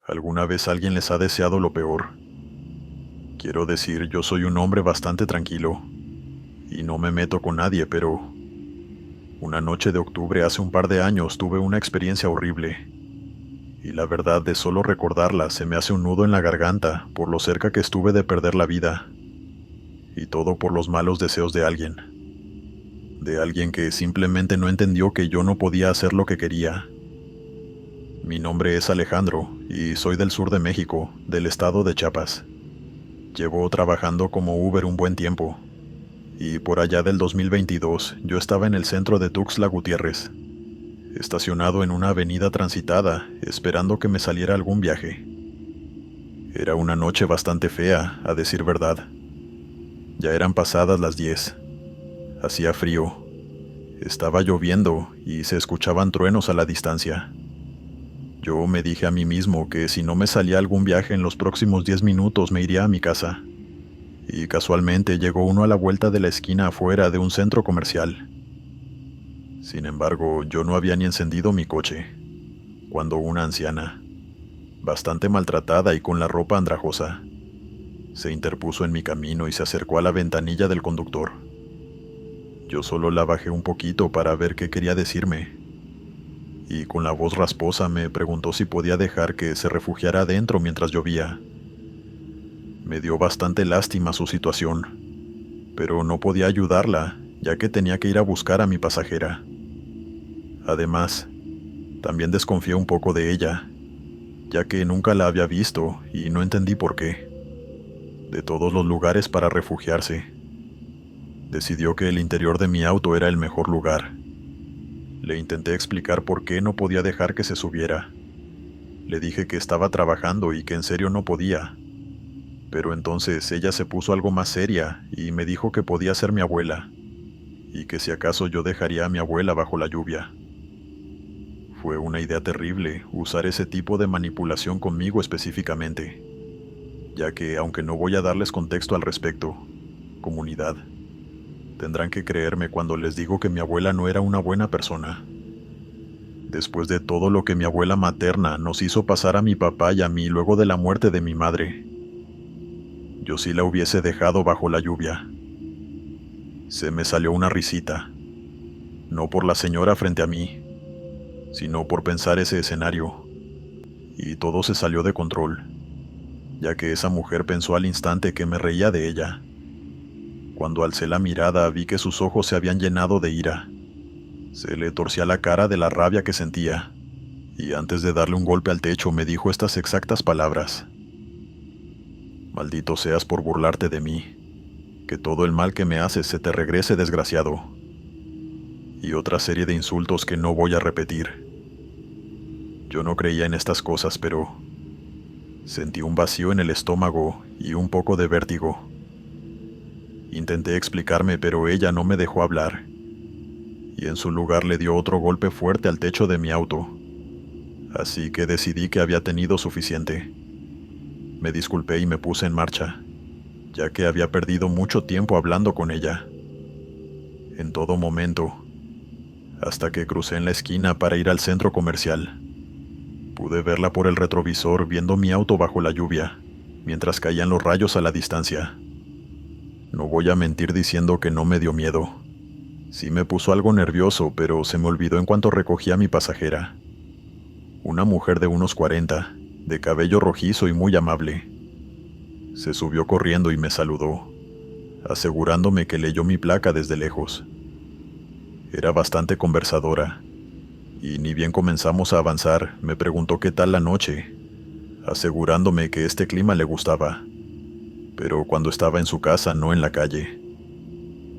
¿Alguna vez alguien les ha deseado lo peor? Quiero decir, yo soy un hombre bastante tranquilo y no me meto con nadie, pero una noche de octubre hace un par de años tuve una experiencia horrible y la verdad de solo recordarla se me hace un nudo en la garganta por lo cerca que estuve de perder la vida y todo por los malos deseos de alguien que simplemente no entendió que yo no podía hacer lo que quería. Mi nombre es Alejandro y soy del sur de México, del estado de Chiapas. Llevo trabajando como Uber un buen tiempo, y por allá del 2022 yo estaba en el centro de Tuxtla Gutiérrez, estacionado en una avenida transitada, esperando que me saliera algún viaje. Era una noche bastante fea, a decir verdad. Ya eran pasadas las 10. Hacía frío. Estaba lloviendo y se escuchaban truenos a la distancia. Yo me dije a mí mismo que si no me salía algún viaje en los próximos 10 minutos me iría a mi casa. Y casualmente llegó uno a la vuelta de la esquina afuera de un centro comercial. Sin embargo, yo no había ni encendido mi coche, cuando una anciana, bastante maltratada y con la ropa andrajosa, se interpuso en mi camino y se acercó a la ventanilla del conductor. Yo solo la bajé un poquito para ver qué quería decirme, y con la voz rasposa me preguntó si podía dejar que se refugiara adentro mientras llovía. Me dio bastante lástima su situación, pero no podía ayudarla, ya que tenía que ir a buscar a mi pasajera. Además, también desconfié un poco de ella, ya que nunca la había visto y no entendí por qué. De todos los lugares para refugiarse, decidió que el interior de mi auto era el mejor lugar. Le intenté explicar por qué no podía dejar que se subiera. Le dije que estaba trabajando y que en serio no podía. Pero entonces ella se puso algo más seria y me dijo que podía ser mi abuela, y que si acaso yo dejaría a mi abuela bajo la lluvia. Fue una idea terrible usar ese tipo de manipulación conmigo específicamente, ya que aunque no voy a darles contexto al respecto, comunidad, tendrán que creerme cuando les digo que mi abuela no era una buena persona. Después de todo lo que mi abuela materna nos hizo pasar a mi papá y a mí luego de la muerte de mi madre, yo sí la hubiese dejado bajo la lluvia. Se me salió una risita, no por la señora frente a mí, sino por pensar ese escenario, y todo se salió de control, ya que esa mujer pensó al instante que me reía de ella. Cuando alcé la mirada vi que sus ojos se habían llenado de ira. Se le torcía la cara de la rabia que sentía, y antes de darle un golpe al techo me dijo estas exactas palabras: «Maldito seas por burlarte de mí, que todo el mal que me haces se te regrese, desgraciado», y otra serie de insultos que no voy a repetir. Yo no creía en estas cosas, pero sentí un vacío en el estómago y un poco de vértigo. Intenté explicarme, pero ella no me dejó hablar, y en su lugar le dio otro golpe fuerte al techo de mi auto. Así que decidí que había tenido suficiente. Me disculpé y me puse en marcha, ya que había perdido mucho tiempo hablando con ella. En todo momento, hasta que crucé en la esquina para ir al centro comercial. Pude verla por el retrovisor viendo mi auto bajo la lluvia, mientras caían los rayos a la distancia. No voy a mentir diciendo que no me dio miedo. Sí me puso algo nervioso, pero se me olvidó en cuanto recogí a mi pasajera. Una mujer de unos 40, de cabello rojizo y muy amable. Se subió corriendo y me saludó, asegurándome que leyó mi placa desde lejos. Era bastante conversadora, y ni bien comenzamos a avanzar, me preguntó qué tal la noche, asegurándome que este clima le gustaba, pero cuando estaba en su casa, no en la calle.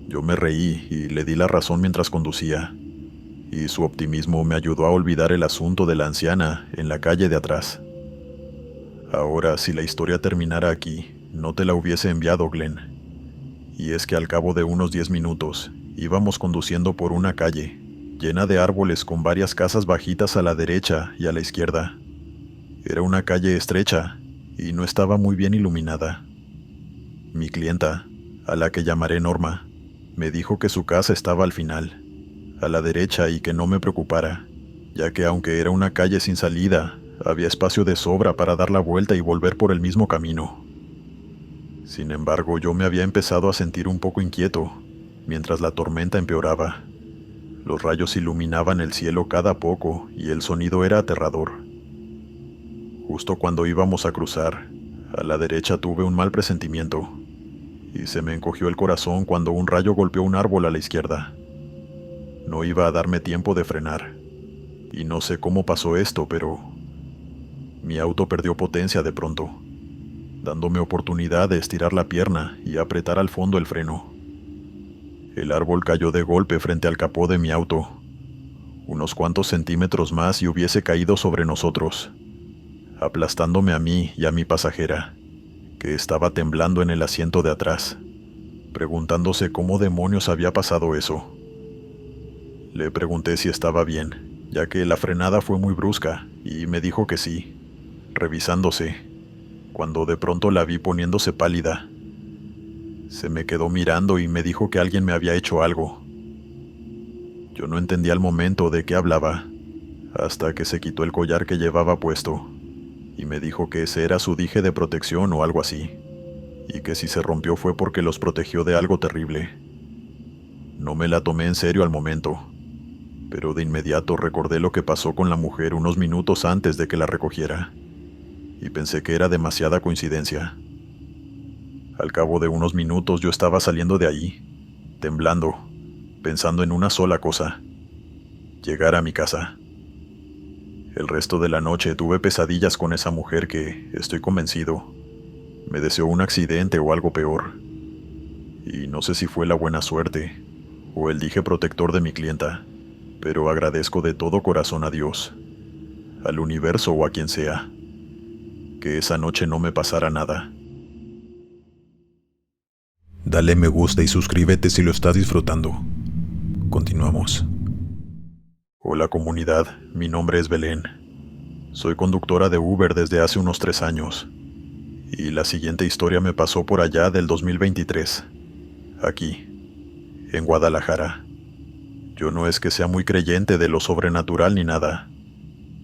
Yo me reí y le di la razón mientras conducía, y su optimismo me ayudó a olvidar el asunto de la anciana en la calle de atrás. Ahora, si la historia terminara aquí, no te la hubiese enviado, Glenn. Y es que al cabo de unos 10 minutos, íbamos conduciendo por una calle, llena de árboles con varias casas bajitas a la derecha y a la izquierda. Era una calle estrecha, y no estaba muy bien iluminada. Mi clienta, a la que llamaré Norma, me dijo que su casa estaba al final, a la derecha, y que no me preocupara, ya que aunque era una calle sin salida, había espacio de sobra para dar la vuelta y volver por el mismo camino. Sin embargo, yo me había empezado a sentir un poco inquieto, mientras la tormenta empeoraba. Los rayos iluminaban el cielo cada poco y el sonido era aterrador. Justo cuando íbamos a cruzar, a la derecha tuve un mal presentimiento, y se me encogió el corazón cuando un rayo golpeó un árbol a la izquierda. No iba a darme tiempo de frenar, y no sé cómo pasó esto, pero mi auto perdió potencia de pronto, dándome oportunidad de estirar la pierna y apretar al fondo el freno. El árbol cayó de golpe frente al capó de mi auto. Unos cuantos centímetros más y hubiese caído sobre nosotros, aplastándome a mí y a mi pasajera, que estaba temblando en el asiento de atrás, preguntándose cómo demonios había pasado eso. Le pregunté si estaba bien, ya que la frenada fue muy brusca, y me dijo que sí, revisándose, cuando de pronto la vi poniéndose pálida. Se me quedó mirando y me dijo que alguien me había hecho algo. Yo no entendía al momento de qué hablaba, hasta que se quitó el collar que llevaba puesto, y me dijo que ese era su dije de protección o algo así, y que si se rompió fue porque los protegió de algo terrible. No me la tomé en serio al momento, pero de inmediato recordé lo que pasó con la mujer unos minutos antes de que la recogiera, y pensé que era demasiada coincidencia. Al cabo de unos minutos yo estaba saliendo de ahí, temblando, pensando en una sola cosa: llegar a mi casa. El resto de la noche tuve pesadillas con esa mujer que, estoy convencido, me deseó un accidente o algo peor. Y no sé si fue la buena suerte o el dije protector de mi clienta, pero agradezco de todo corazón a Dios, al universo o a quien sea, que esa noche no me pasara nada. Dale me gusta y suscríbete si lo estás disfrutando. Continuamos. Hola comunidad, mi nombre es Belén. Soy conductora de Uber desde hace unos 3 años. Y la siguiente historia me pasó por allá del 2023. Aquí, en Guadalajara. Yo no es que sea muy creyente de lo sobrenatural ni nada,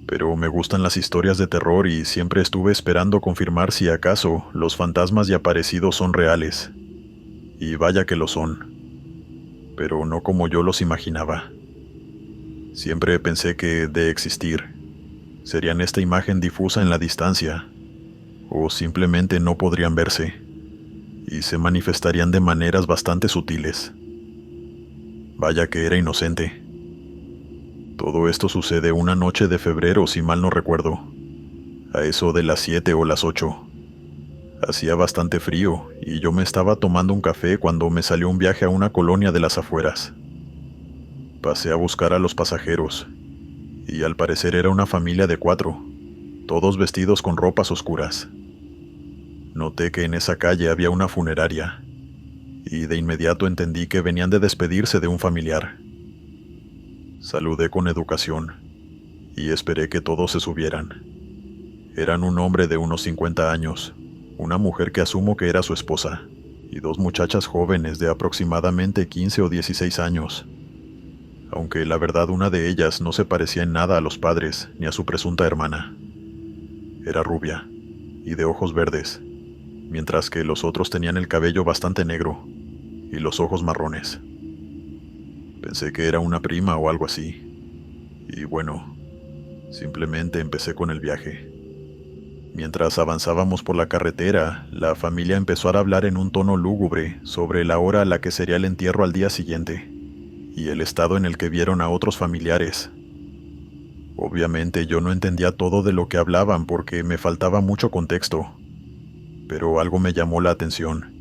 pero me gustan las historias de terror y siempre estuve esperando confirmar si acaso los fantasmas y aparecidos son reales. Y vaya que lo son, pero no como yo los imaginaba. Siempre pensé que, de existir, serían esta imagen difusa en la distancia, o simplemente no podrían verse, y se manifestarían de maneras bastante sutiles. Vaya que era inocente. Todo esto sucede una noche de febrero, si mal no recuerdo, a eso de las 7 o las 8. Hacía bastante frío y yo me estaba tomando un café cuando me salió un viaje a una colonia de las afueras. Pasé a buscar a los pasajeros, y al parecer era una familia de 4, todos vestidos con ropas oscuras. Noté que en esa calle había una funeraria, y de inmediato entendí que venían de despedirse de un familiar. Saludé con educación, y esperé que todos se subieran. Eran un hombre de unos 50 años, una mujer que asumo que era su esposa, y 2 muchachas jóvenes de aproximadamente 15 o 16 años. Aunque la verdad una de ellas no se parecía en nada a los padres ni a su presunta hermana. Era rubia, y de ojos verdes, mientras que los otros tenían el cabello bastante negro, y los ojos marrones. Pensé que era una prima o algo así, y bueno, simplemente empecé con el viaje. Mientras avanzábamos por la carretera, la familia empezó a hablar en un tono lúgubre sobre la hora a la que sería el entierro al día siguiente, y el estado en el que vieron a otros familiares. Obviamente yo no entendía todo de lo que hablaban porque me faltaba mucho contexto, pero algo me llamó la atención,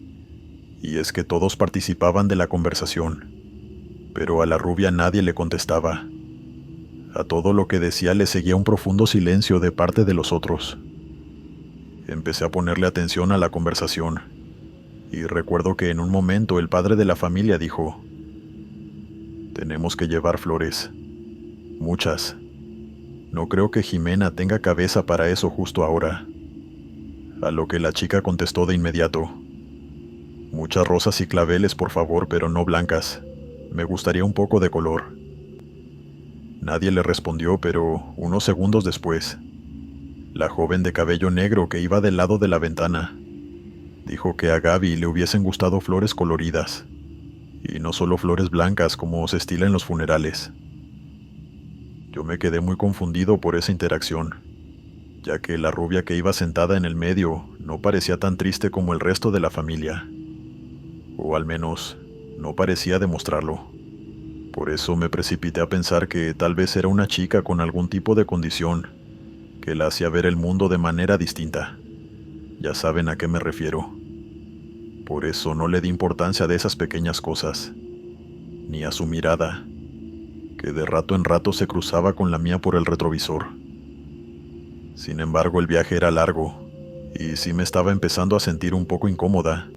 y es que todos participaban de la conversación, pero a la rubia nadie le contestaba. A todo lo que decía le seguía un profundo silencio de parte de los otros. Empecé a ponerle atención a la conversación, y recuerdo que en un momento el padre de la familia dijo: «Tenemos que llevar flores. Muchas. No creo que Jimena tenga cabeza para eso justo ahora». A lo que la chica contestó de inmediato: «Muchas rosas y claveles, por favor, pero no blancas. Me gustaría un poco de color». Nadie le respondió, pero unos segundos después, la joven de cabello negro que iba del lado de la ventana. Dijo que a Gaby le hubiesen gustado flores coloridas, y no solo flores blancas como se estila en los funerales. Yo me quedé muy confundido por esa interacción, ya que la rubia que iba sentada en el medio no parecía tan triste como el resto de la familia, o al menos no parecía demostrarlo. Por eso me precipité a pensar que tal vez era una chica con algún tipo de condición que la hacía ver el mundo de manera distinta. Ya saben a qué me refiero. Por eso no le di importancia a esas pequeñas cosas, ni a su mirada, que de rato en rato se cruzaba con la mía por el retrovisor. Sin embargo, el viaje era largo, y sí me estaba empezando a sentir un poco incómoda,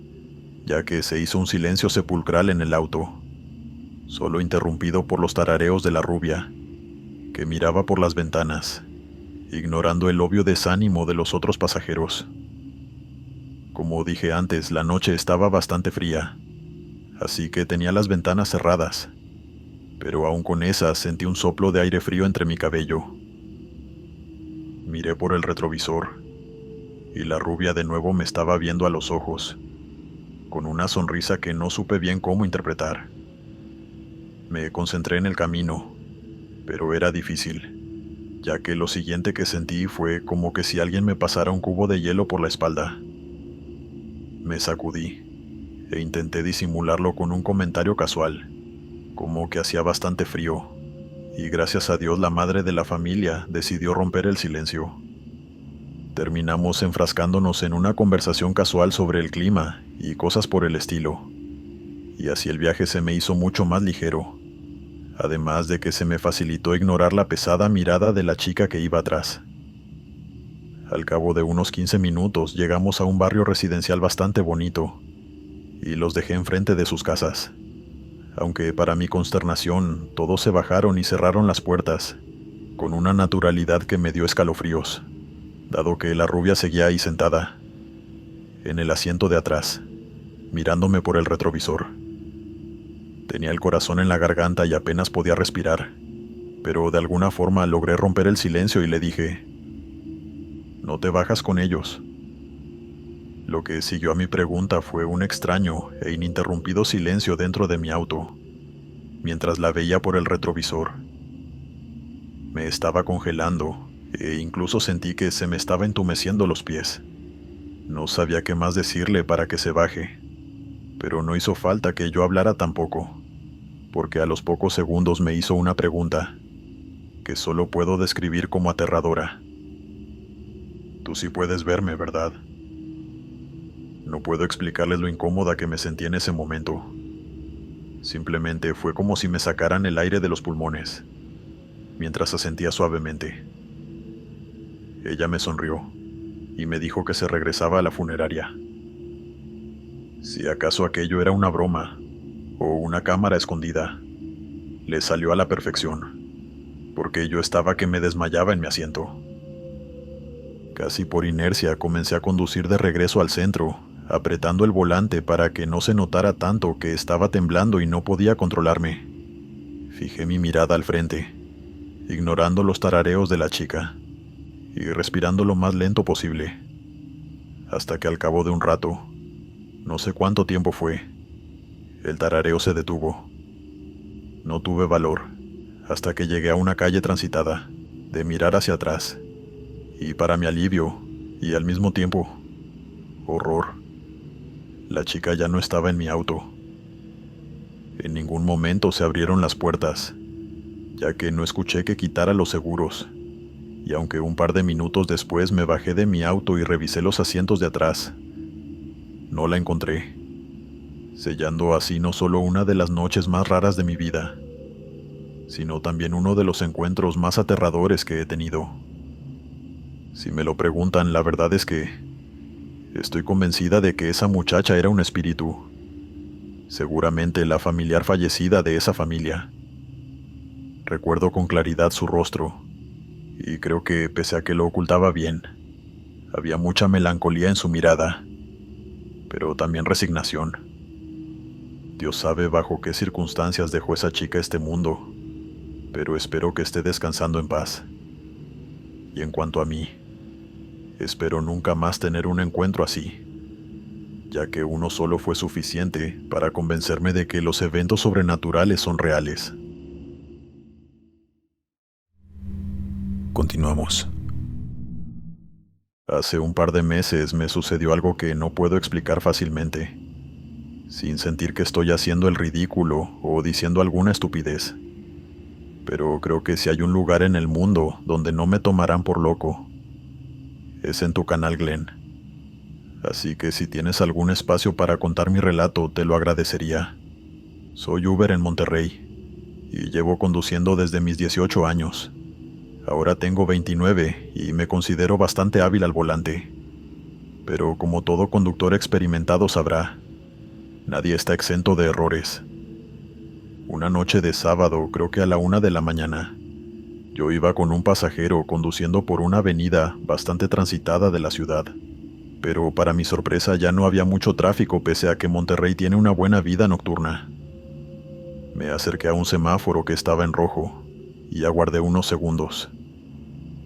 ya que se hizo un silencio sepulcral en el auto, solo interrumpido por los tarareos de la rubia, que miraba por las ventanas, ignorando el obvio desánimo de los otros pasajeros. Como dije antes, la noche estaba bastante fría, así que tenía las ventanas cerradas, pero aún con esas sentí un soplo de aire frío entre mi cabello. Miré por el retrovisor, y la rubia de nuevo me estaba viendo a los ojos, con una sonrisa que no supe bien cómo interpretar. Me concentré en el camino, pero era difícil, ya que lo siguiente que sentí fue como que si alguien me pasara un cubo de hielo por la espalda. Me sacudí, e intenté disimularlo con un comentario casual, como que hacía bastante frío, y gracias a Dios la madre de la familia decidió romper el silencio. Terminamos enfrascándonos en una conversación casual sobre el clima y cosas por el estilo, y así el viaje se me hizo mucho más ligero, además de que se me facilitó ignorar la pesada mirada de la chica que iba atrás. Al cabo de unos 15 minutos llegamos a un barrio residencial bastante bonito, y los dejé enfrente de sus casas, aunque para mi consternación todos se bajaron y cerraron las puertas, con una naturalidad que me dio escalofríos, dado que la rubia seguía ahí sentada, en el asiento de atrás, mirándome por el retrovisor. Tenía el corazón en la garganta y apenas podía respirar, pero de alguna forma logré romper el silencio y le dije: «¿No te bajas con ellos?». Lo que siguió a mi pregunta fue un extraño e ininterrumpido silencio dentro de mi auto, mientras la veía por el retrovisor. Me estaba congelando, e incluso sentí que se me estaba entumeciendo los pies. No sabía qué más decirle para que se baje, pero no hizo falta que yo hablara tampoco, porque a los pocos segundos me hizo una pregunta, que solo puedo describir como aterradora. «Tú sí puedes verme, ¿verdad?». No puedo explicarles lo incómoda que me sentí en ese momento. Simplemente fue como si me sacaran el aire de los pulmones, mientras asentía suavemente. Ella me sonrió y me dijo que se regresaba a la funeraria. Si acaso aquello era una broma o una cámara escondida, le salió a la perfección, porque yo estaba que me desmayaba en mi asiento. Casi por inercia comencé a conducir de regreso al centro, apretando el volante para que no se notara tanto que estaba temblando y no podía controlarme. Fijé mi mirada al frente, ignorando los tarareos de la chica, y respirando lo más lento posible, hasta que al cabo de un rato, no sé cuánto tiempo fue, el tarareo se detuvo. No tuve valor, hasta que llegué a una calle transitada, de mirar hacia atrás, y para mi alivio, y al mismo tiempo, horror, la chica ya no estaba en mi auto. En ningún momento se abrieron las puertas, ya que no escuché que quitara los seguros, y aunque un par de minutos después me bajé de mi auto y revisé los asientos de atrás, no la encontré, sellando así no solo una de las noches más raras de mi vida, sino también uno de los encuentros más aterradores que he tenido. Si me lo preguntan, la verdad es que estoy convencida de que esa muchacha era un espíritu, seguramente la familiar fallecida de esa familia. Recuerdo con claridad su rostro, y creo que pese a que lo ocultaba bien, había mucha melancolía en su mirada, pero también resignación. Dios sabe bajo qué circunstancias dejó esa chica este mundo, pero espero que esté descansando en paz. Y en cuanto a mí, Espero nunca más tener un encuentro así, ya que uno solo fue suficiente para convencerme de que los eventos sobrenaturales son reales. Continuamos. Hace un par de meses me sucedió algo que no puedo explicar fácilmente, sin sentir que estoy haciendo el ridículo o diciendo alguna estupidez. Pero creo que si hay un lugar en el mundo donde no me tomarán por loco, es en tu canal, Glenn. Así que si tienes algún espacio para contar mi relato, te lo agradecería. Soy Uber en Monterrey y llevo conduciendo desde mis 18 años. Ahora tengo 29 y me considero bastante hábil al volante. Pero como todo conductor experimentado sabrá, nadie está exento de errores. Una noche de sábado, creo que a la 1 de la mañana, yo iba con un pasajero conduciendo por una avenida bastante transitada de la ciudad. Pero para mi sorpresa ya no había mucho tráfico pese a que Monterrey tiene una buena vida nocturna. Me acerqué a un semáforo que estaba en rojo y aguardé unos segundos.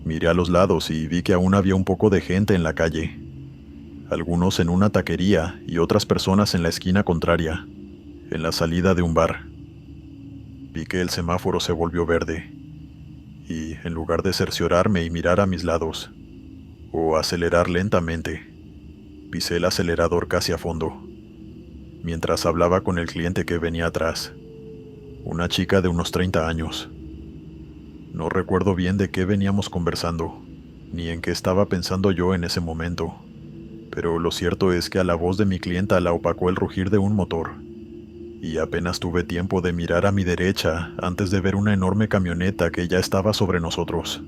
Miré a los lados y vi que aún había un poco de gente en la calle. Algunos en una taquería y otras personas en la esquina contraria, en la salida de un bar. Vi que el semáforo se volvió verde y, en lugar de cerciorarme y mirar a mis lados, o acelerar lentamente, pisé el acelerador casi a fondo, mientras hablaba con el cliente que venía atrás, una chica de unos 30 años. No recuerdo bien de qué veníamos conversando, ni en qué estaba pensando yo en ese momento, pero lo cierto es que a la voz de mi clienta la opacó el rugir de un motor, y apenas tuve tiempo de mirar a mi derecha antes de ver una enorme camioneta que ya estaba sobre nosotros.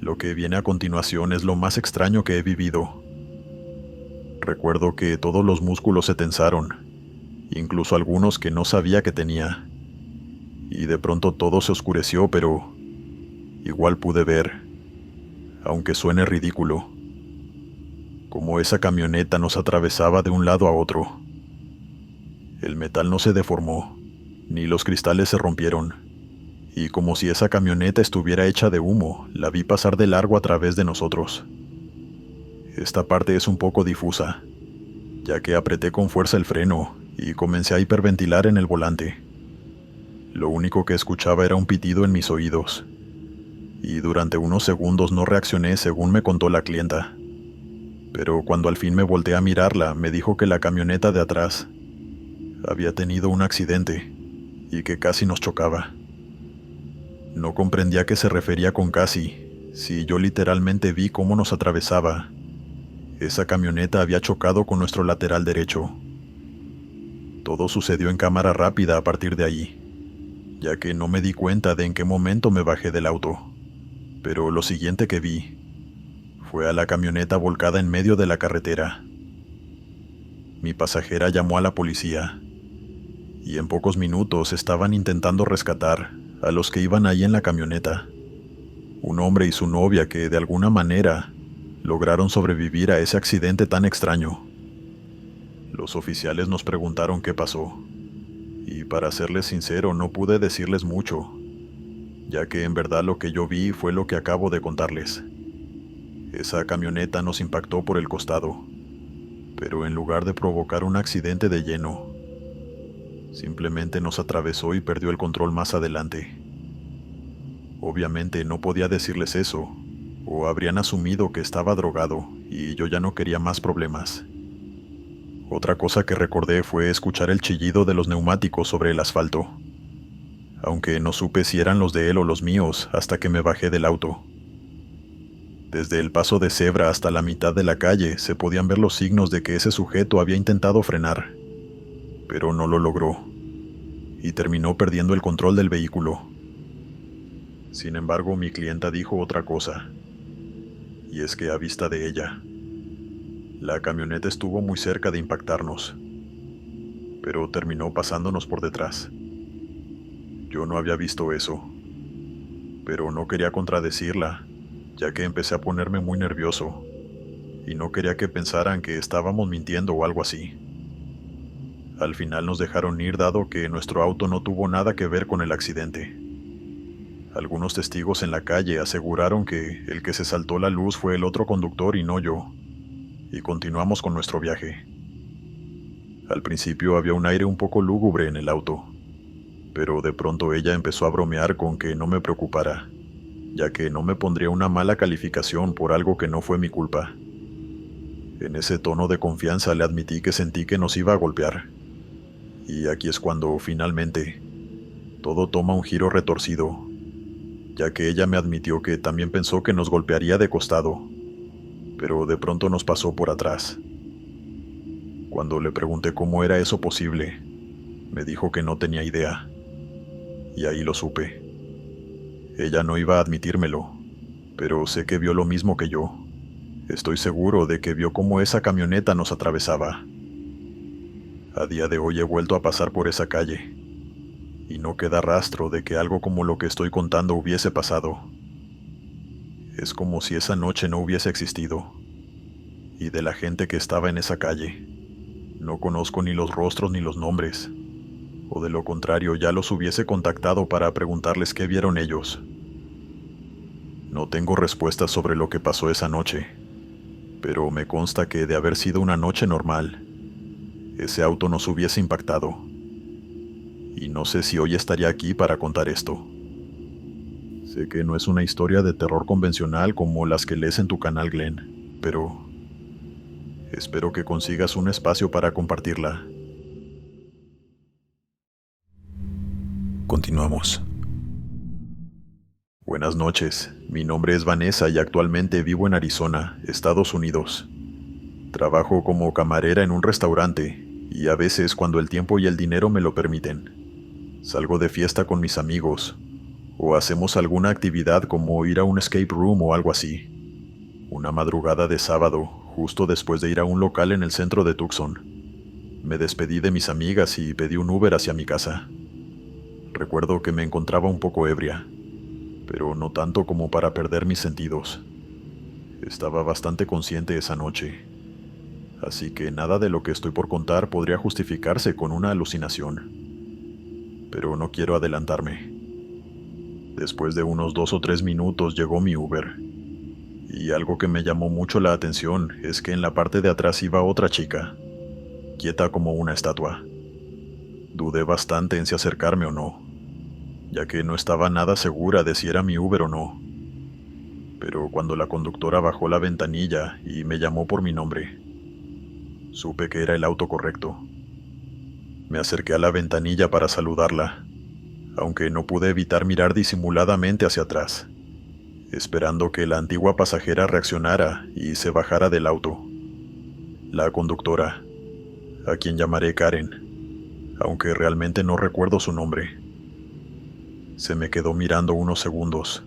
Lo que viene a continuación es lo más extraño que he vivido. Recuerdo que todos los músculos se tensaron, incluso algunos que no sabía que tenía. Y de pronto todo se oscureció, pero igual pude ver, aunque suene ridículo, cómo esa camioneta nos atravesaba de un lado a otro. El metal no se deformó, ni los cristales se rompieron, y como si esa camioneta estuviera hecha de humo, la vi pasar de largo a través de nosotros. Esta parte es un poco difusa, ya que apreté con fuerza el freno y comencé a hiperventilar en el volante. Lo único que escuchaba era un pitido en mis oídos, y durante unos segundos no reaccioné según me contó la clienta. Pero cuando al fin me volteé a mirarla, me dijo que la camioneta de atrás había tenido un accidente y que casi nos chocaba. No comprendía a qué se refería con casi, si yo literalmente vi cómo nos atravesaba. Esa camioneta había chocado con nuestro lateral derecho. Todo sucedió en cámara rápida a partir de allí, ya que no me di cuenta de en qué momento me bajé del auto. Pero lo siguiente que vi fue a la camioneta volcada en medio de la carretera. Mi pasajera llamó a la policía, y en pocos minutos estaban intentando rescatar a los que iban ahí en la camioneta. Un hombre y su novia que, de alguna manera, lograron sobrevivir a ese accidente tan extraño. Los oficiales nos preguntaron qué pasó, y para serles sincero no pude decirles mucho, ya que en verdad lo que yo vi fue lo que acabo de contarles. Esa camioneta nos impactó por el costado, pero en lugar de provocar un accidente de lleno, simplemente nos atravesó y perdió el control más adelante. Obviamente no podía decirles eso, o habrían asumido que estaba drogado y yo ya no quería más problemas. Otra cosa que recordé fue escuchar el chillido de los neumáticos sobre el asfalto, aunque no supe si eran los de él o los míos hasta que me bajé del auto. Desde el paso de cebra hasta la mitad de la calle se podían ver los signos de que ese sujeto había intentado frenar, pero no lo logró, y terminó perdiendo el control del vehículo. Sin embargo, mi clienta dijo otra cosa, y es que a vista de ella, la camioneta estuvo muy cerca de impactarnos, pero terminó pasándonos por detrás. Yo no había visto eso, pero no quería contradecirla, ya que empecé a ponerme muy nervioso, y no quería que pensaran que estábamos mintiendo o algo así. Al final nos dejaron ir dado que nuestro auto no tuvo nada que ver con el accidente. Algunos testigos en la calle aseguraron que el que se saltó la luz fue el otro conductor y no yo, y continuamos con nuestro viaje. Al principio había un aire un poco lúgubre en el auto, pero de pronto ella empezó a bromear con que no me preocupara, ya que no me pondría una mala calificación por algo que no fue mi culpa. En ese tono de confianza le admití que sentí que nos iba a golpear. Y aquí es cuando, finalmente, todo toma un giro retorcido, ya que ella me admitió que también pensó que nos golpearía de costado, pero de pronto nos pasó por atrás. Cuando le pregunté cómo era eso posible, me dijo que no tenía idea, y ahí lo supe. Ella no iba a admitírmelo, pero sé que vio lo mismo que yo. Estoy seguro de que vio cómo esa camioneta nos atravesaba. A día de hoy he vuelto a pasar por esa calle, y no queda rastro de que algo como lo que estoy contando hubiese pasado. Es como si esa noche no hubiese existido, y de la gente que estaba en esa calle, no conozco ni los rostros ni los nombres, o de lo contrario ya los hubiese contactado para preguntarles qué vieron ellos. No tengo respuestas sobre lo que pasó esa noche, pero me consta que de haber sido una noche normal, ese auto nos hubiese impactado. Y no sé si hoy estaría aquí para contar esto. Sé que no es una historia de terror convencional como las que lees en tu canal, Glenn, pero espero que consigas un espacio para compartirla. Continuamos. Buenas noches, mi nombre es Vanessa y actualmente vivo en Arizona, Estados Unidos. Trabajo como camarera en un restaurante y a veces, cuando el tiempo y el dinero me lo permiten, salgo de fiesta con mis amigos o hacemos alguna actividad como ir a un escape room o algo así. Una madrugada de sábado, justo después de ir a un local en el centro de Tucson, me despedí de mis amigas y pedí un Uber hacia mi casa. Recuerdo que me encontraba un poco ebria, pero no tanto como para perder mis sentidos. Estaba bastante consciente esa noche, así que nada de lo que estoy por contar podría justificarse con una alucinación. Pero no quiero adelantarme. Después de unos 2 o 3 minutos llegó mi Uber, y algo que me llamó mucho la atención es que en la parte de atrás iba otra chica, quieta como una estatua. Dudé bastante en si acercarme o no, ya que no estaba nada segura de si era mi Uber o no. Pero cuando la conductora bajó la ventanilla y me llamó por mi nombre, supe que era el auto correcto. Me acerqué a la ventanilla para saludarla, aunque no pude evitar mirar disimuladamente hacia atrás, esperando que la antigua pasajera reaccionara y se bajara del auto. La conductora, a quien llamaré Karen, aunque realmente no recuerdo su nombre, se me quedó mirando unos segundos,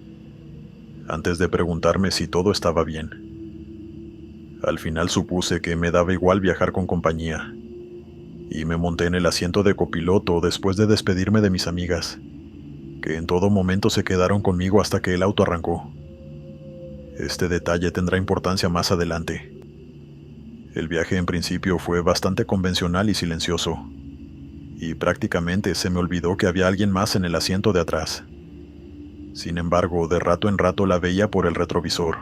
antes de preguntarme si todo estaba bien. Al final supuse que me daba igual viajar con compañía, y me monté en el asiento de copiloto después de despedirme de mis amigas, que en todo momento se quedaron conmigo hasta que el auto arrancó. Este detalle tendrá importancia más adelante. El viaje en principio fue bastante convencional y silencioso, y prácticamente se me olvidó que había alguien más en el asiento de atrás. Sin embargo, de rato en rato la veía por el retrovisor.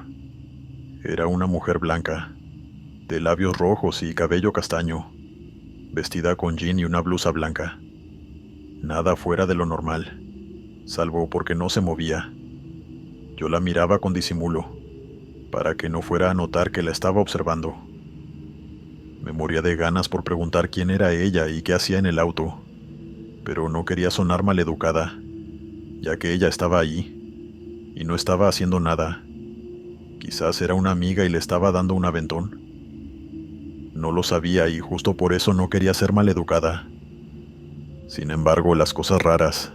Era una mujer blanca, de labios rojos y cabello castaño, vestida con jean y una blusa blanca. Nada fuera de lo normal, salvo porque no se movía. Yo la miraba con disimulo, para que no fuera a notar que la estaba observando. Me moría de ganas por preguntar quién era ella y qué hacía en el auto, pero no quería sonar maleducada, ya que ella estaba ahí, y no estaba haciendo nada. Quizás era una amiga y le estaba dando un aventón. No lo sabía y justo por eso no quería ser maleducada. Sin embargo, las cosas raras,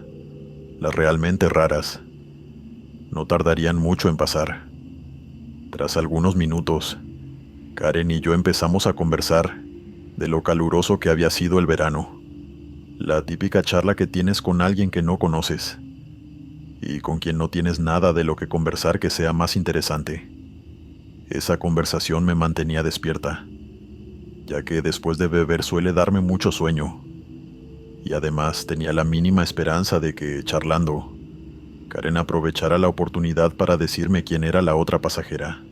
las realmente raras, no tardarían mucho en pasar. Tras algunos minutos, Karen y yo empezamos a conversar de lo caluroso que había sido el verano. La típica charla que tienes con alguien que no conoces y con quien no tienes nada de lo que conversar que sea más interesante. Esa conversación me mantenía despierta, ya que después de beber suele darme mucho sueño, y además tenía la mínima esperanza de que, charlando, Karen aprovechara la oportunidad para decirme quién era la otra pasajera.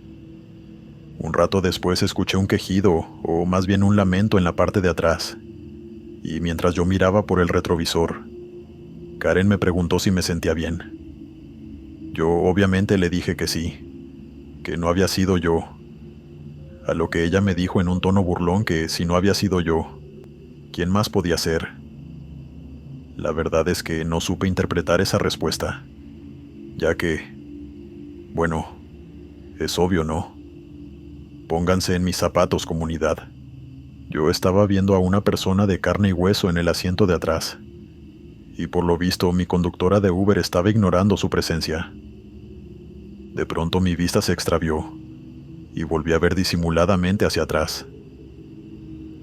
Un rato después escuché un quejido, o más bien un lamento en la parte de atrás, y mientras yo miraba por el retrovisor, Karen me preguntó si me sentía bien. Yo obviamente le dije que sí, que no había sido yo, a lo que ella me dijo en un tono burlón que si no había sido yo, ¿quién más podía ser? La verdad es que no supe interpretar esa respuesta, ya que, bueno, es obvio, ¿no? Pónganse en mis zapatos, comunidad. Yo estaba viendo a una persona de carne y hueso en el asiento de atrás, y por lo visto mi conductora de Uber estaba ignorando su presencia. De pronto mi vista se extravió, y volví a ver disimuladamente hacia atrás.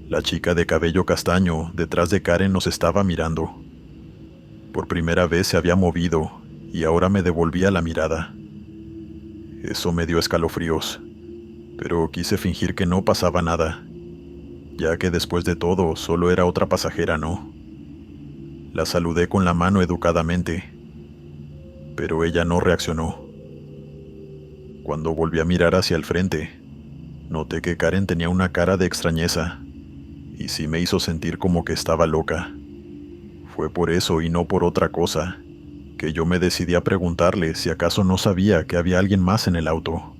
La chica de cabello castaño detrás de Karen nos estaba mirando. Por primera vez se había movido, y ahora me devolvía la mirada. Eso me dio escalofríos, pero quise fingir que no pasaba nada, ya que después de todo solo era otra pasajera, ¿no? La saludé con la mano educadamente, pero ella no reaccionó. Cuando volví a mirar hacia el frente, noté que Karen tenía una cara de extrañeza, y sí me hizo sentir como que estaba loca. Fue por eso y no por otra cosa, que yo me decidí a preguntarle si acaso no sabía que había alguien más en el auto.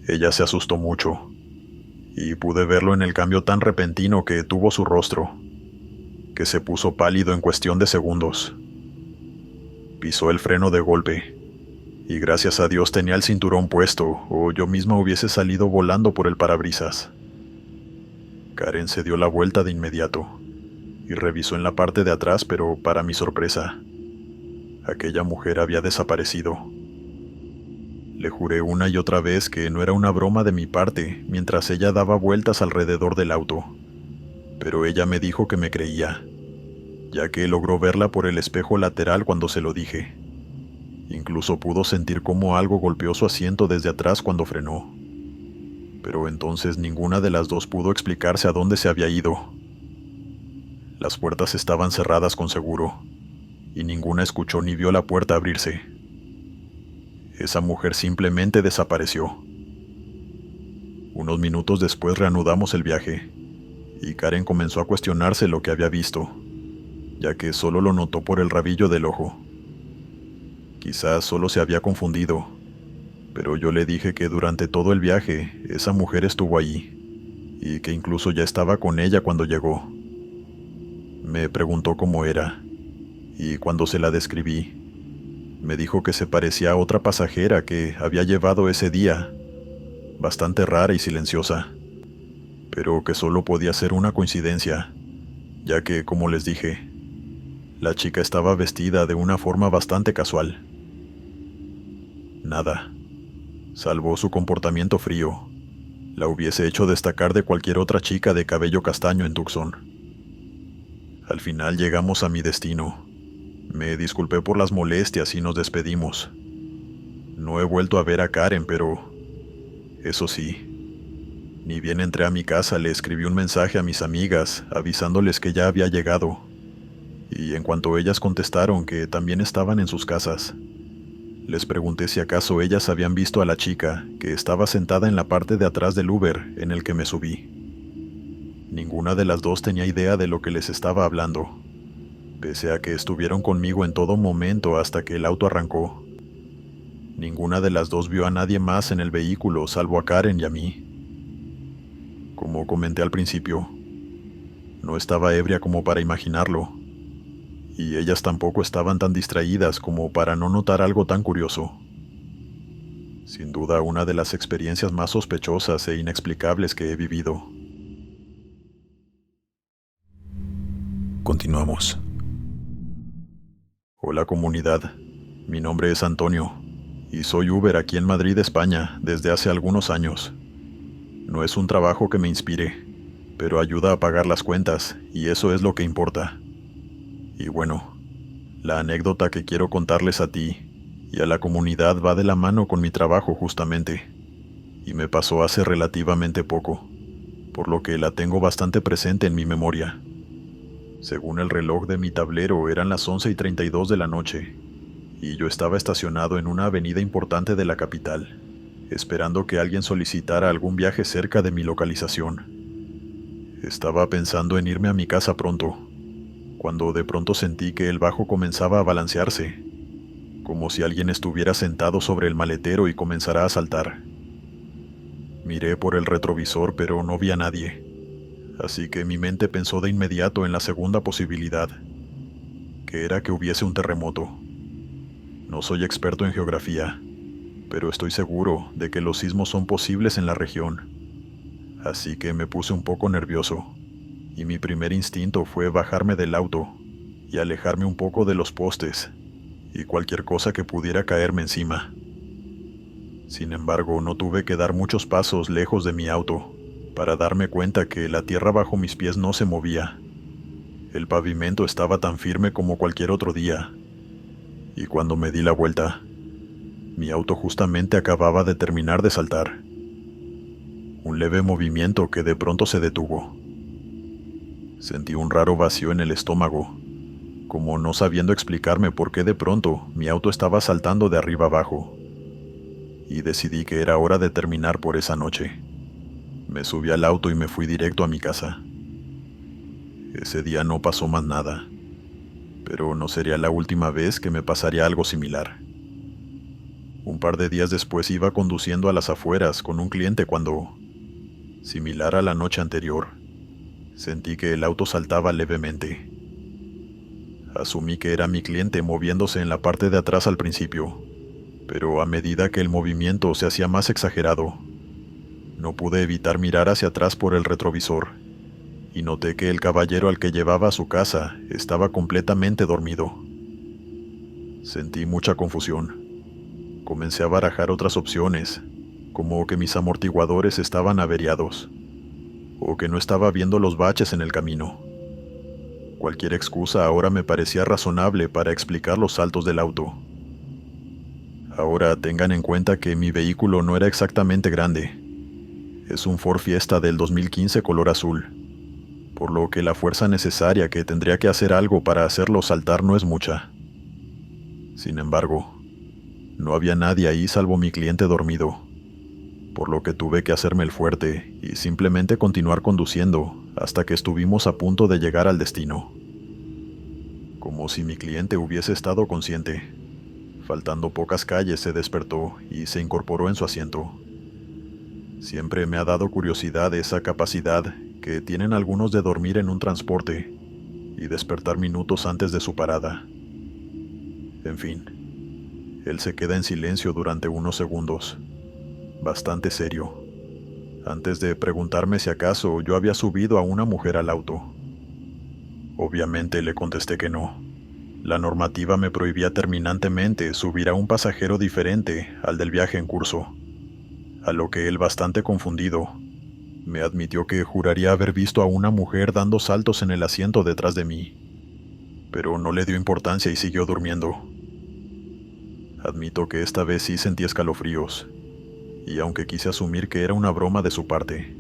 Ella se asustó mucho, y pude verlo en el cambio tan repentino que tuvo su rostro, que se puso pálido en cuestión de segundos. Pisó el freno de golpe, y gracias a Dios tenía el cinturón puesto, o yo misma hubiese salido volando por el parabrisas. Karen se dio la vuelta de inmediato, y revisó en la parte de atrás, pero para mi sorpresa, aquella mujer había desaparecido. Le juré una y otra vez que no era una broma de mi parte mientras ella daba vueltas alrededor del auto, pero ella me dijo que me creía, ya que logró verla por el espejo lateral cuando se lo dije. Incluso pudo sentir cómo algo golpeó su asiento desde atrás cuando frenó. Pero entonces ninguna de las dos pudo explicarse a dónde se había ido. Las puertas estaban cerradas con seguro, y ninguna escuchó ni vio la puerta abrirse. Esa mujer simplemente desapareció. Unos minutos después reanudamos el viaje, y Karen comenzó a cuestionarse lo que había visto, ya que solo lo notó por el rabillo del ojo. Quizás solo se había confundido, pero yo le dije que durante todo el viaje esa mujer estuvo allí, y que incluso ya estaba con ella cuando llegó. Me preguntó cómo era, y cuando se la describí, me dijo que se parecía a otra pasajera que había llevado ese día, bastante rara y silenciosa, pero que solo podía ser una coincidencia, ya que, como les dije, la chica estaba vestida de una forma bastante casual. Nada, salvo su comportamiento frío, la hubiese hecho destacar de cualquier otra chica de cabello castaño en Tucson. Al final llegamos a mi destino. Me disculpé por las molestias y nos despedimos. No he vuelto a ver a Karen, pero eso sí, ni bien entré a mi casa le escribí un mensaje a mis amigas avisándoles que ya había llegado, y en cuanto ellas contestaron que también estaban en sus casas, les pregunté si acaso ellas habían visto a la chica que estaba sentada en la parte de atrás del Uber en el que me subí. Ninguna de las dos tenía idea de lo que les estaba hablando, pese a que estuvieron conmigo en todo momento hasta que el auto arrancó. Ninguna de las dos vio a nadie más en el vehículo salvo a Karen y a mí. Como comenté al principio, no estaba ebria como para imaginarlo, y ellas tampoco estaban tan distraídas como para no notar algo tan curioso. Sin duda, una de las experiencias más sospechosas e inexplicables que he vivido. Continuamos. Hola comunidad, mi nombre es Antonio, y soy Uber aquí en Madrid, España, desde hace algunos años. No es un trabajo que me inspire, pero ayuda a pagar las cuentas, y eso es lo que importa. Y bueno, la anécdota que quiero contarles a ti y a la comunidad va de la mano con mi trabajo justamente, y me pasó hace relativamente poco, por lo que la tengo bastante presente en mi memoria. Según el reloj de mi tablero eran las 11:32 de la noche, y yo estaba estacionado en una avenida importante de la capital, esperando que alguien solicitara algún viaje cerca de mi localización. Estaba pensando en irme a mi casa pronto, cuando de pronto sentí que el bajo comenzaba a balancearse, como si alguien estuviera sentado sobre el maletero y comenzara a saltar. Miré por el retrovisor, pero no vi a nadie, así que mi mente pensó de inmediato en la segunda posibilidad, que era que hubiese un terremoto. No soy experto en geografía, pero estoy seguro de que los sismos son posibles en la región, así que me puse un poco nervioso, y mi primer instinto fue bajarme del auto y alejarme un poco de los postes y cualquier cosa que pudiera caerme encima. Sin embargo, no tuve que dar muchos pasos lejos de mi auto para darme cuenta que la tierra bajo mis pies no se movía. El pavimento estaba tan firme como cualquier otro día, y cuando me di la vuelta, mi auto justamente acababa de terminar de saltar. Un leve movimiento que de pronto se detuvo. Sentí un raro vacío en el estómago, como no sabiendo explicarme por qué de pronto mi auto estaba saltando de arriba abajo. Y decidí que era hora de terminar por esa noche. Me subí al auto y me fui directo a mi casa. Ese día no pasó más nada, pero no sería la última vez que me pasaría algo similar. Un par de días después iba conduciendo a las afueras con un cliente cuando, similar a la noche anterior, sentí que el auto saltaba levemente. Asumí que era mi cliente moviéndose en la parte de atrás al principio, pero a medida que el movimiento se hacía más exagerado, no pude evitar mirar hacia atrás por el retrovisor, y noté que el caballero al que llevaba a su casa estaba completamente dormido. Sentí mucha confusión. Comencé a barajar otras opciones, como que mis amortiguadores estaban averiados, o que no estaba viendo los baches en el camino. Cualquier excusa ahora me parecía razonable para explicar los saltos del auto. Ahora tengan en cuenta que mi vehículo no era exactamente grande. Es un Ford Fiesta del 2015 color azul, por lo que la fuerza necesaria que tendría que hacer algo para hacerlo saltar no es mucha. Sin embargo, no había nadie ahí salvo mi cliente dormido, por lo que tuve que hacerme el fuerte y simplemente continuar conduciendo hasta que estuvimos a punto de llegar al destino. Como si mi cliente hubiese estado consciente. Faltando pocas calles se despertó y se incorporó en su asiento. Siempre me ha dado curiosidad esa capacidad que tienen algunos de dormir en un transporte y despertar minutos antes de su parada. En fin, él se queda en silencio durante unos segundos, bastante serio, antes de preguntarme si acaso yo había subido a una mujer al auto. Obviamente le contesté que no. La normativa me prohibía terminantemente subir a un pasajero diferente al del viaje en curso, a lo que él, bastante confundido, me admitió que juraría haber visto a una mujer dando saltos en el asiento detrás de mí, pero no le dio importancia y siguió durmiendo. Admito que esta vez sí sentí escalofríos, y aunque quise asumir que era una broma de su parte,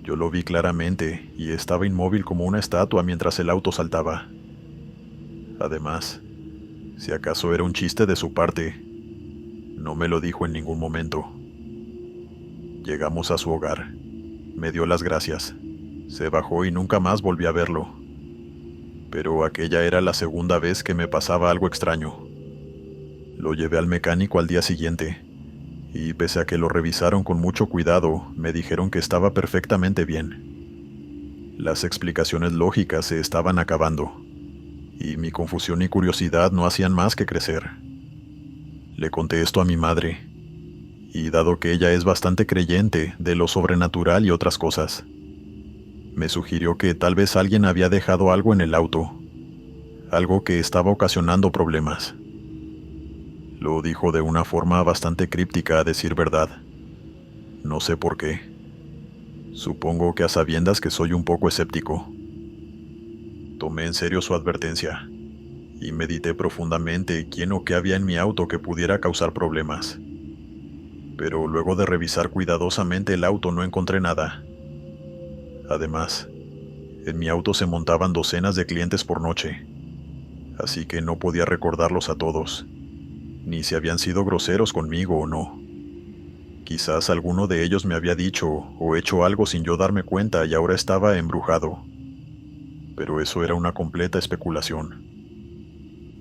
yo lo vi claramente y estaba inmóvil como una estatua mientras el auto saltaba. Además, si acaso era un chiste de su parte, no me lo dijo en ningún momento. Llegamos a su hogar. Me dio las gracias. Se bajó y nunca más volví a verlo. Pero aquella era la segunda vez que me pasaba algo extraño. Lo llevé al mecánico al día siguiente, y pese a que lo revisaron con mucho cuidado, me dijeron que estaba perfectamente bien. Las explicaciones lógicas se estaban acabando, y mi confusión y curiosidad no hacían más que crecer. Le conté esto a mi madre, y dado que ella es bastante creyente de lo sobrenatural y otras cosas, me sugirió que tal vez alguien había dejado algo en el auto, algo que estaba ocasionando problemas. Lo dijo de una forma bastante críptica, a decir verdad. No sé por qué. Supongo que a sabiendas que soy un poco escéptico. Tomé en serio su advertencia, y medité profundamente quién o qué había en mi auto que pudiera causar problemas. Pero luego de revisar cuidadosamente el auto no encontré nada. Además, en mi auto se montaban docenas de clientes por noche, así que no podía recordarlos a todos, ni si habían sido groseros conmigo o no. Quizás alguno de ellos me había dicho o hecho algo sin yo darme cuenta y ahora estaba embrujado. Pero eso era una completa especulación.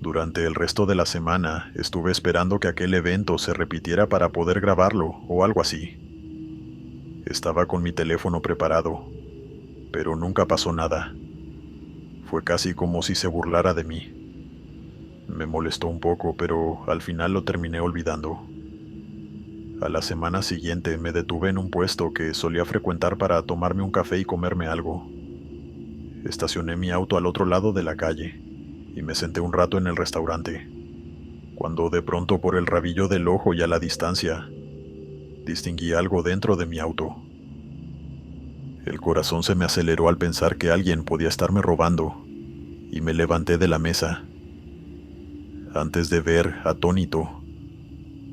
Durante el resto de la semana estuve esperando que aquel evento se repitiera para poder grabarlo o algo así. Estaba con mi teléfono preparado, pero nunca pasó nada. Fue casi como si se burlara de mí. Me molestó un poco, pero al final lo terminé olvidando. A la semana siguiente me detuve en un puesto que solía frecuentar para tomarme un café y comerme algo. Estacioné mi auto al otro lado de la calle y me senté un rato en el restaurante, cuando de pronto por el rabillo del ojo y a la distancia, distinguí algo dentro de mi auto. El corazón se me aceleró al pensar que alguien podía estarme robando y me levanté de la mesa, antes de ver, atónito,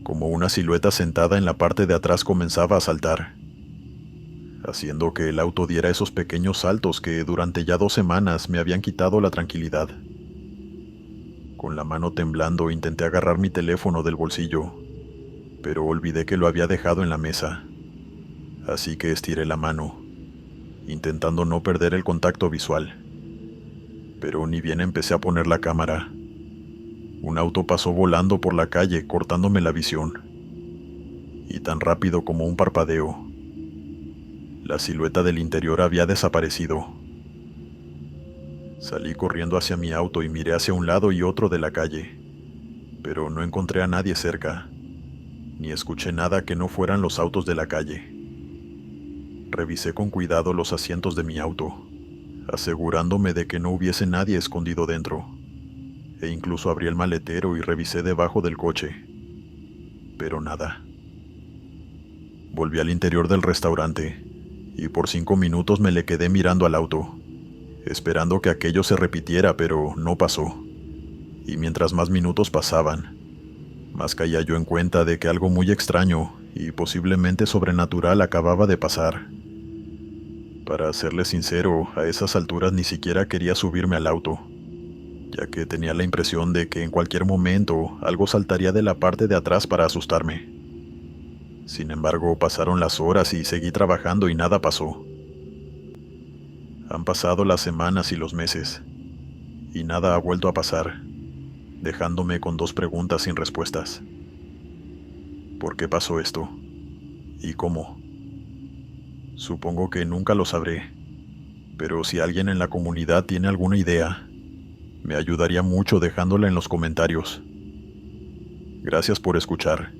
como una silueta sentada en la parte de atrás comenzaba a saltar, haciendo que el auto diera esos pequeños saltos que durante ya 2 semanas me habían quitado la tranquilidad. Con la mano temblando intenté agarrar mi teléfono del bolsillo, pero olvidé que lo había dejado en la mesa, así que estiré la mano, intentando no perder el contacto visual. Pero ni bien empecé a poner la cámara, un auto pasó volando por la calle cortándome la visión, y tan rápido como un parpadeo, la silueta del interior había desaparecido. Salí corriendo hacia mi auto y miré hacia un lado y otro de la calle, pero no encontré a nadie cerca, ni escuché nada que no fueran los autos de la calle. Revisé con cuidado los asientos de mi auto, asegurándome de que no hubiese nadie escondido dentro, e incluso abrí el maletero y revisé debajo del coche, pero nada. Volví al interior del restaurante, y por 5 minutos me le quedé mirando al auto, esperando que aquello se repitiera, pero no pasó. Y mientras más minutos pasaban, más caía yo en cuenta de que algo muy extraño y posiblemente sobrenatural acababa de pasar. Para serle sincero, a esas alturas ni siquiera quería subirme al auto, ya que tenía la impresión de que en cualquier momento algo saltaría de la parte de atrás para asustarme. Sin embargo, pasaron las horas y seguí trabajando y nada pasó. Han pasado las semanas y los meses, y nada ha vuelto a pasar, dejándome con 2 preguntas sin respuestas. ¿Por qué pasó esto? ¿Y cómo? Supongo que nunca lo sabré, pero si alguien en la comunidad tiene alguna idea, me ayudaría mucho dejándola en los comentarios. Gracias por escuchar.